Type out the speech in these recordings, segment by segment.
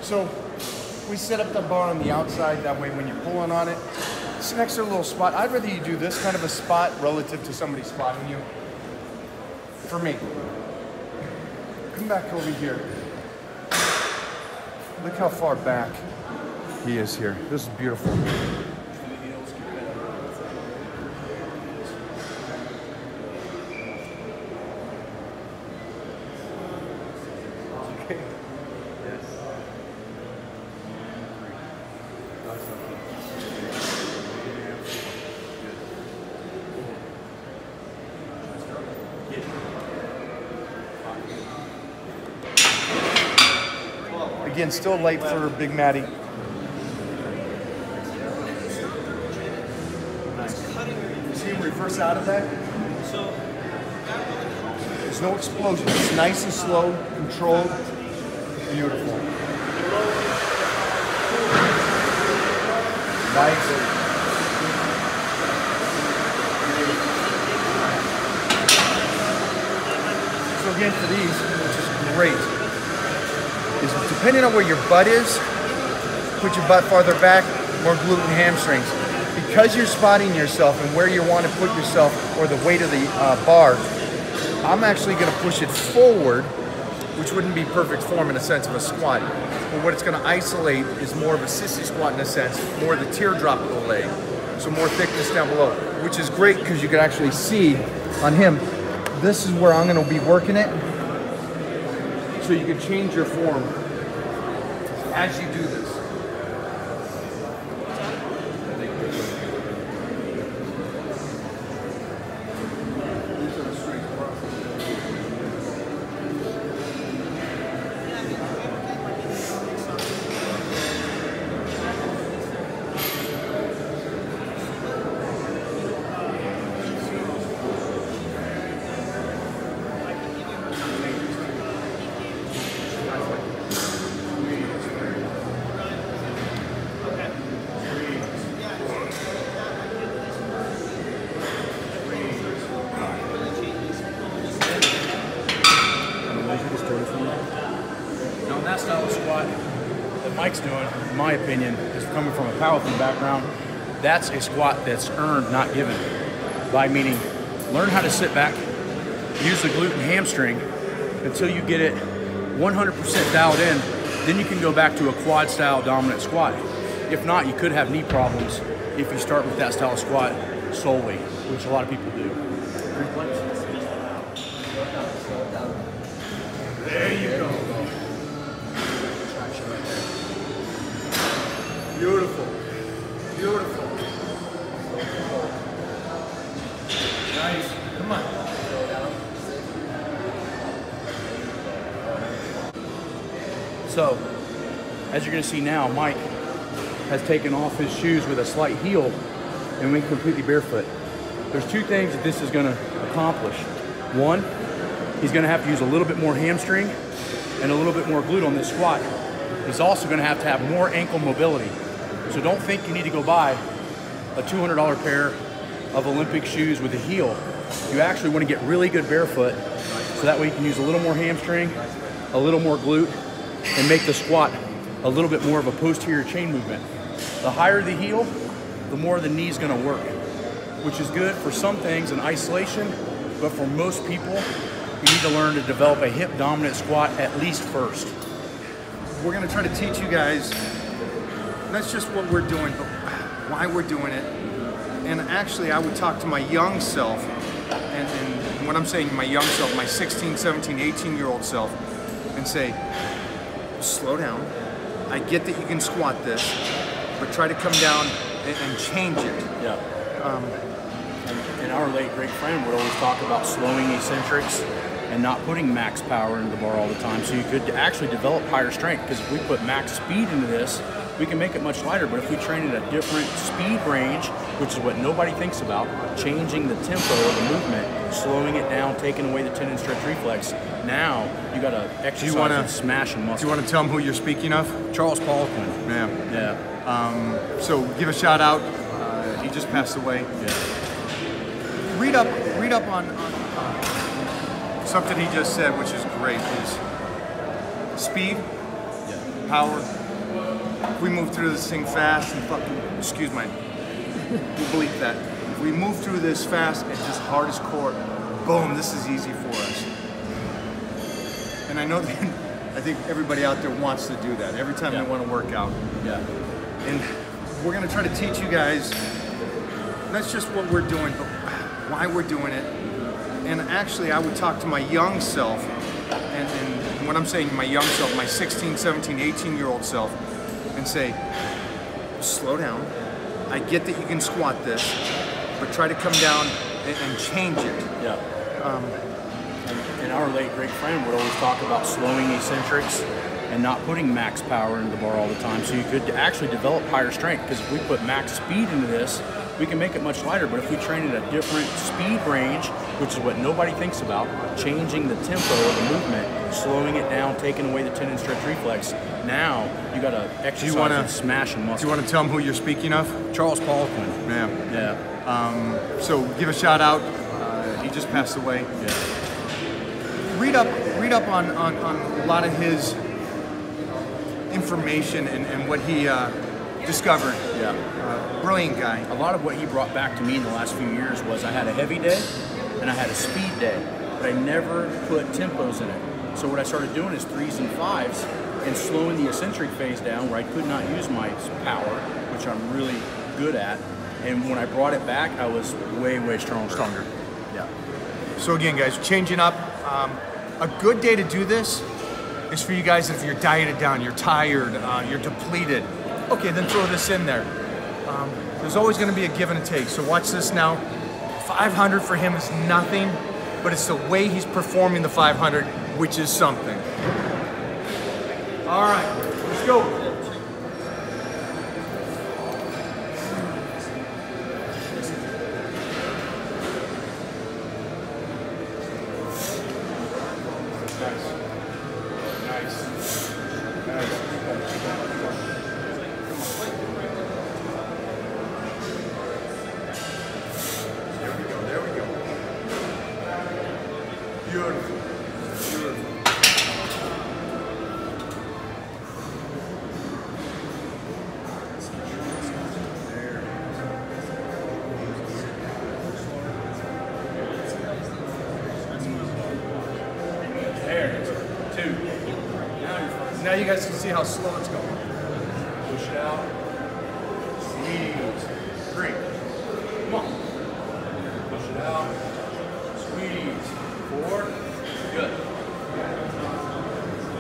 So we set up the bar on the outside, that way when you're pulling on it, it's an extra little spot. I'd rather you do this kind of a spot relative to somebody spotting you. For me. Come back over here. Look how far back he is here. This is beautiful. Again, still late for Big Matty. See him reverse out of that? There's no explosion. It's nice and slow, controlled, beautiful. Nice. So again, for these, which is great, is depending on where your butt is, put your butt farther back, more glute and hamstrings. Because you're spotting yourself and where you want to put yourself or the weight of the bar, I'm actually going to push it forward, which wouldn't be perfect form in a sense of a squat. But what it's going to isolate is more of a sissy squat in a sense, more of the teardrop of the leg. So more thickness down below, which is great because you can actually see on him, this is where I'm going to be working it. So you can change your form as you do this. Mike's doing, in my opinion, is coming from a powerlifting background. That's a squat that's earned, not given. By meaning, learn how to sit back, use the glute and hamstring until you get it 100% dialed in. Then you can go back to a quad style dominant squat. If not, you could have knee problems if you start with that style of squat solely, which a lot of people do. There you go. Beautiful. Beautiful. Nice. Come on. So, as you're going to see now, Mike has taken off his shoes with a slight heel and went completely barefoot. There's two things that this is going to accomplish. One, he's going to have to use a little bit more hamstring and a little bit more glute on this squat. He's also going to have more ankle mobility. So don't think you need to go buy a $200 pair of Olympic shoes with a heel. You actually want to get really good barefoot so that way you can use a little more hamstring, a little more glute, and make the squat a little bit more of a posterior chain movement. The higher the heel, the more the knee's going to work, which is good for some things in isolation, but for most people, you need to learn to develop a hip dominant squat at least first. We're going to try to teach you guys, that's just what we're doing, but why we're doing it. And actually, I would talk to my young self, and when I'm saying my young self, my 16, 17, 18-year-old self, and say, slow down. I get that you can squat this, but try to come down and change it. Yeah. And our late great friend would always talk about slowing eccentrics and not putting max power into the bar all the time. So you could actually develop higher strength, because if we put max speed into this, we can make it much lighter. But if we train at a different speed range, which is what nobody thinks about, changing the tempo of the movement, slowing it down, taking away the tendon stretch reflex, now you got to exercise and smash and muscle. Do you want to tell them who you're speaking of? Charles Poliquin. Yeah. Yeah. So give a shout out. He just passed away. Yeah. Read up on something he just said, which is great, is speed, power. If we move through this thing fast and fucking, excuse my, bleep that. If we move through this fast and just hardest core, boom, this is easy for us. And I know that, I think everybody out there wants to do that every time they want to work out. Yeah. And we're gonna try to teach you guys, that's just what we're doing, but why we're doing it. And actually, I would talk to my young self, and when I'm saying my young self, my 16, 17, 18-year-old self, and say, slow down. I get that you can squat this, but try to come down and change it. Yeah. And our late great friend would always talk about slowing eccentrics and not putting max power into the bar all the time, so you could actually develop higher strength. Because if we put max speed into this, we can make it much lighter. But if we train at a different speed range, which is what nobody thinks about, changing the tempo of the movement, slowing it down, taking away the tendon stretch reflex, now you got to exercise and smash and muscle. Do you want to tell them who you're speaking of? Charles Poliquin. Yeah. Yeah. So give a shout out. He just passed away. Yeah. Read up on a lot of his information and what he discovered. Yeah. Brilliant guy. A lot of what he brought back to me in the last few years was I had a heavy day and I had a speed day, but I never put tempos in it. So what I started doing is 3s and 5s and slowing the eccentric phase down where I could not use my power, which I'm really good at. And when I brought it back, I was way stronger. Yeah. So again, guys, changing up. A good day to do this is for you guys if you're dieted down, you're tired, you're depleted. Okay, then throw this in there. There's always going to be a give and a take. So watch this now. 500 for him is nothing, but it's the way he's performing the 500, which is something. All right, let's go. Beautiful. There. 2. Now you guys can see how slow it's going. Push it out. Squeeze. 3. Come on. Push it out. Squeeze. 4. Good.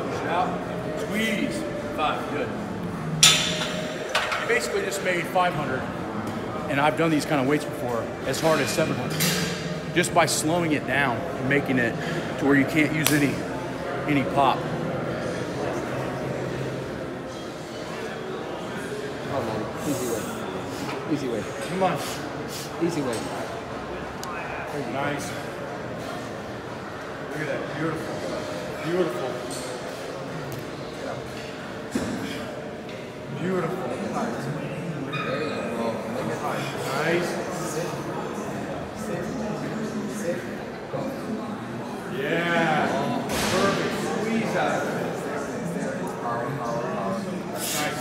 Push it out. Squeeze. 5. Good. You basically just made 500, and I've done these kind of weights before, as hard as 700. Just by slowing it down and making it to where you can't use any pop. Oh man, easy way. Easy way. Come on. Easy way. Nice. Look at that. Beautiful. Beautiful. Beautiful. There you go. Make it hard. Nice. Yeah. Perfect. Squeeze out. Nice.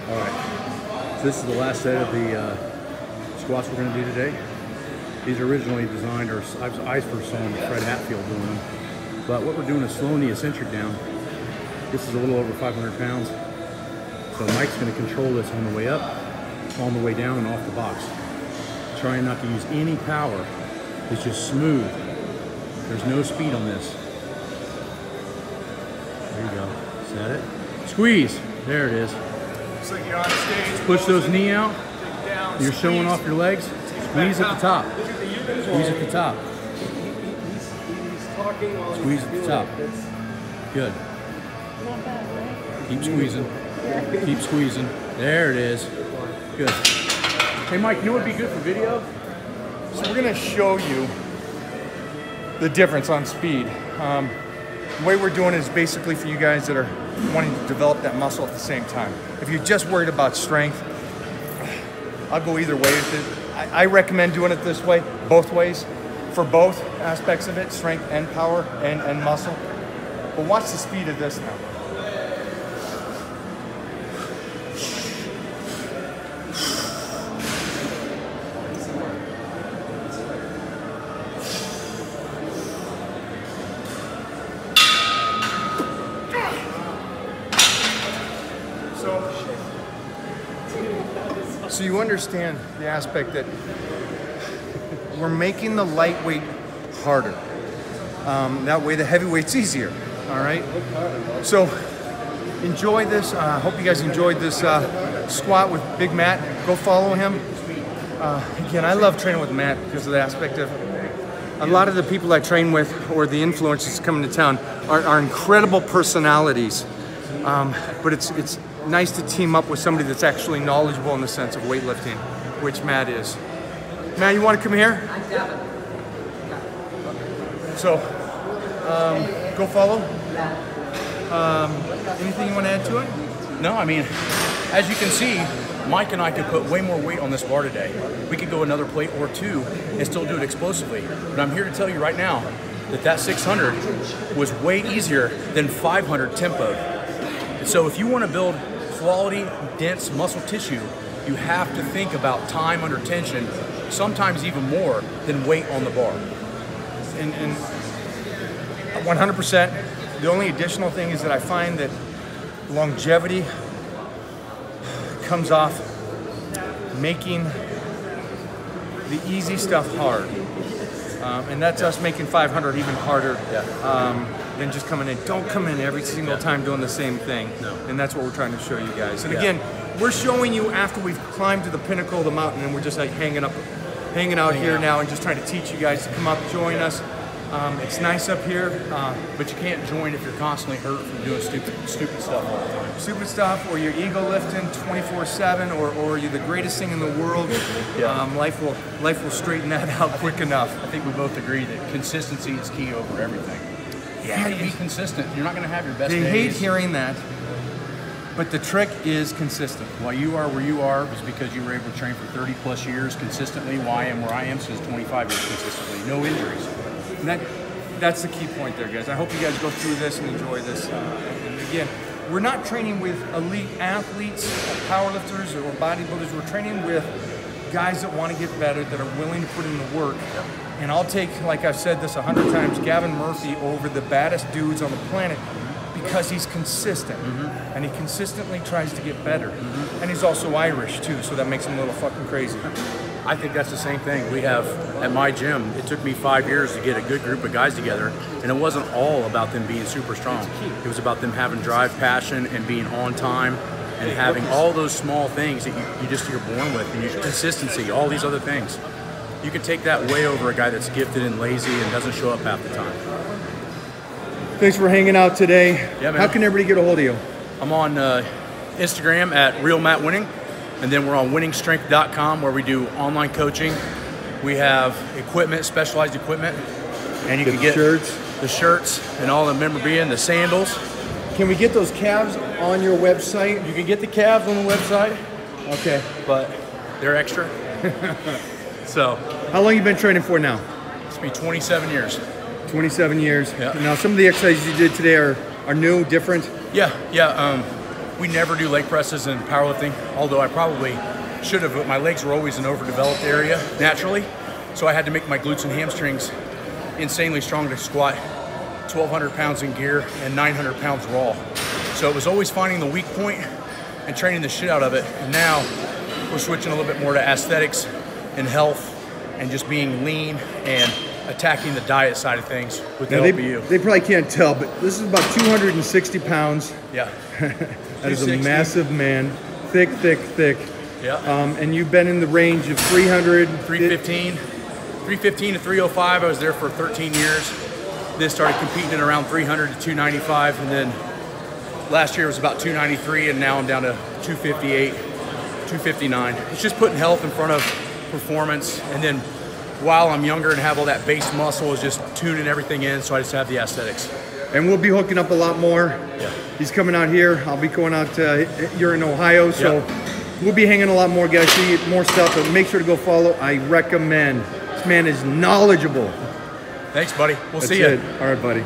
All right. So this is the last set of the squats we're going to do today. These are originally designed, or I first saw Fred Hatfield doing them. But what we're doing is slowing the eccentric down. This is a little over 500 pounds. So Mike's going to control this on the way up, on the way down, and off the box. Trying not to use any power. It's just smooth. There's no speed on this. There you go. Is that it? Squeeze. There it is. Looks like you're on stage. Push those knee out. Down, You're showing off your legs. Squeeze at the top. Squeeze at the top. Squeeze at the top. Good. Keep squeezing. Keep squeezing. There it is. Good. Hey Mike, you know what would be good for video? So we're going to show you the difference on speed. The way we're doing it is basically for you guys that are wanting to develop that muscle at the same time. If you're just worried about strength, I'll go either way with it. I recommend doing it this way, both ways. for both aspects of it, strength and power and muscle. But watch the speed of this now. So you understand the aspect that we're making the lightweight harder. That way the heavyweight's easier, all right? So enjoy this. I hope you guys enjoyed this squat with Big Matt. Go follow him. Again, I love training with Matt because of the aspect of a lot of the people I train with or the influencers coming to town are incredible personalities. But it's nice to team up with somebody that's actually knowledgeable in the sense of weightlifting, which Matt is. Matt, you want to come here? So, go follow. Anything you want to add to it? No, I mean, as you can see, Mike and I could put way more weight on this bar today. We could go another plate or two and still do it explosively. But I'm here to tell you right now that 600 was way easier than 500 tempo. And so if you want to build quality, dense muscle tissue, you have to think about time under tension, sometimes even more than weight on the bar. And 100%. The only additional thing is that I find that longevity comes off making the easy stuff hard. And that's us making 500 even harder than just coming in. Don't come in every single time doing the same thing. No. And that's what we're trying to show you guys. And again, we're showing you after we've climbed to the pinnacle of the mountain and we're just like hanging out here now and just trying to teach you guys to come up, join us. It's nice up here. But you can't join if you're constantly hurt from doing stupid stuff all the time. Stupid stuff, or you're ego lifting 24/7, or you're the greatest thing in the world. Life will straighten that out quick enough. I think we both agree that consistency is key over everything. Yeah, you be consistent. You're not going to have your best days. They hate hearing that, but the trick is consistent. Why you are where you are is because you were able to train for 30 plus years consistently. Why I am where I am since 25 years consistently. No injuries. And that's the key point there, guys. I hope you guys go through this and enjoy this. And again, we're not training with elite athletes, powerlifters, or bodybuilders. We're training with guys that want to get better, that are willing to put in the work. And I'll take, like I've said this 100 times, Gavin Murphy over the baddest dudes on the planet because he's consistent. And he consistently tries to get better. And he's also Irish too, so that makes him a little fucking crazy. I think that's the same thing. We have, at my gym, it took me 5 years to get a good group of guys together, and it wasn't all about them being super strong. It was about them having drive, passion, and being on time, and having all those small things that you're born with, and your consistency, all these other things. You can take that way over a guy that's gifted and lazy and doesn't show up half the time. Thanks for hanging out today. Yeah, man. How can everybody get a hold of you? I'm on Instagram at RealMattWenning, and then we're on winningstrength.com where we do online coaching. We have equipment, specialized equipment, and you can get the shirts and all the memorabilia and the sandals. Can we get those calves on your website? You can get the calves on the website. Okay. But they're extra. So. How long you been training for now? It's been 27 years. 27 years. Yeah. Now some of the exercises you did today are new, different. Yeah. We never do leg presses in powerlifting, although I probably should have, but my legs were always an overdeveloped area naturally. So I had to make my glutes and hamstrings insanely strong to squat 1,200 pounds in gear and 900 pounds raw. So it was always finding the weak point and training the shit out of it. And now we're switching a little bit more to aesthetics and health and just being lean and attacking the diet side of things with the LPU. They probably can't tell, but this is about 260 pounds. Yeah. That is a massive man, thick. Yeah. And you've been in the range of 300, 315 to 305. I was there for 13 years. Then started competing at around 300 to 295, and then last year was about 293, and now I'm down to 258, 259. It's just putting health in front of performance, and then while I'm younger and have all that base muscle, is just tuning everything in, so I just have the aesthetics. And we'll be hooking up a lot more. Yeah. He's coming out here. I'll be going out. You're in Ohio, so we'll be hanging a lot more, guys. See more stuff, but make sure to go follow. I recommend. This man is knowledgeable. Thanks, buddy. We'll That's see you. it. All right, buddy.